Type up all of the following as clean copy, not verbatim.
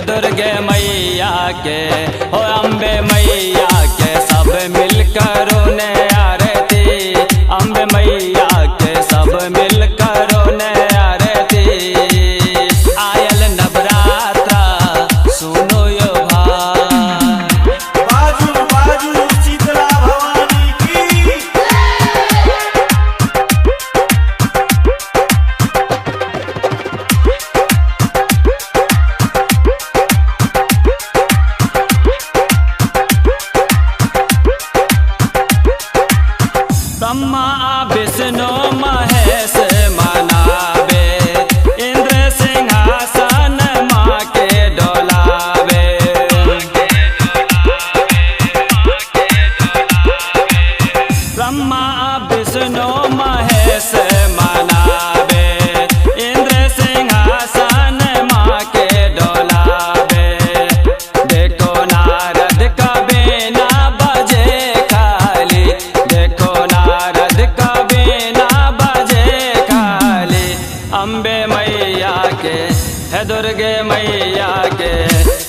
दुर्गे मैया के हो अम्बे मैया के सब मिलकर ने आरती, अम्बे मैया के सब मिलकर ने आरती। आयल नवरात्रा सुनो यो भाई, बाजू बाजू शीतला भवानी की। ब्रह्मा विष्णु महेश मनावे, इंद्र सिंहासन माँ के डोलावे। ब्रह्मा विष्णु महेश मनावे, इंद्र सिंहासन माँ के डोलावे। देखो नारद का बीना बजे खाली, देखो नारद का बीना बजे खाली। अम्बे मैया के है दुर्गे मैया के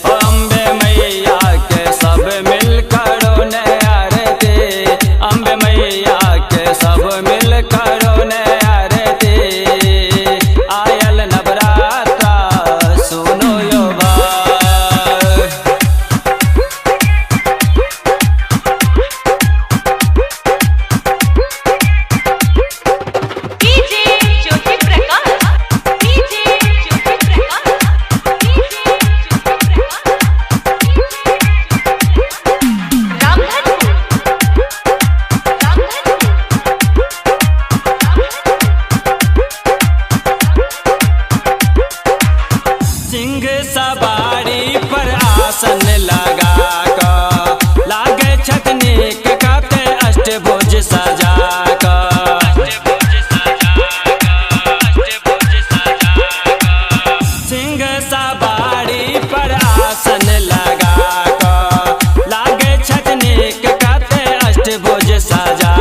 ओ अम्बे मैया के सब मिलकर ने आरती, अम्बे मैया के सब मिलकर ने आरती। आयल नवरात्रा सुनो यो भाई, DJ Jyoti Prakash, DJ Jyoti Prakash, DJ Jyoti Prakash. Ramdhanpur, Singh सवारी पर आसन लगा कर, लागे छकनीक काते अष्टभुज सजा कर। सिंह सवारी पर आसन लगा कर, लागे छकनीक काते अष्टभुज सजा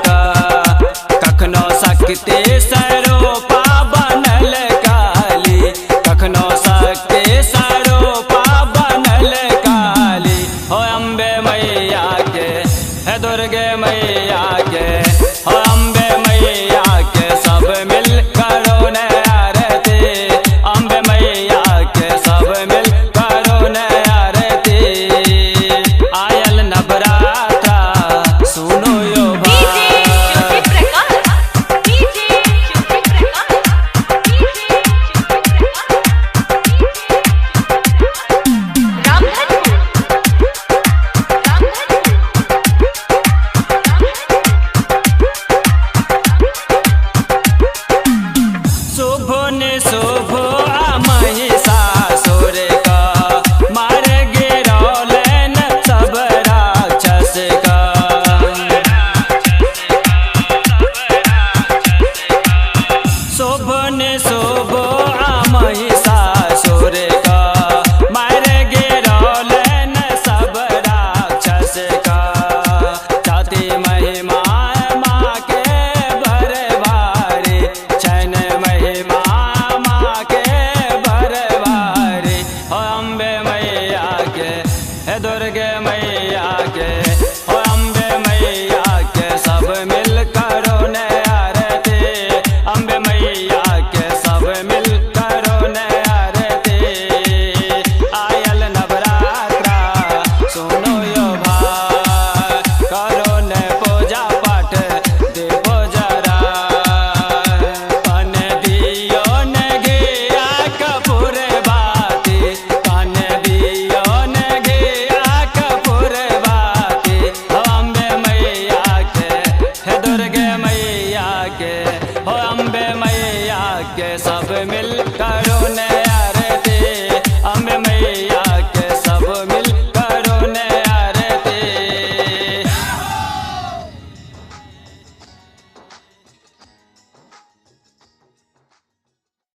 कर। कखनो शक्ति सरोपा बनल काली, कखनो शक्ति सरोपा बनल काली। हो अम्बे मैया के है दुर्गे मैया के हो अम्बे मैया के सब मिलकर ने आरती, अम्बे मैया के सब मिलकर ने आरती। आयल नवरात्रा सुनो यो डीजे भाई, ज्योति प्रकाश, डीजे ज्योति प्रकाश, डीजे ज्योति प्रकाश। रामधनपुर, रामधनपुर, मैया के, हो अम्बे मैया के सब मिलकर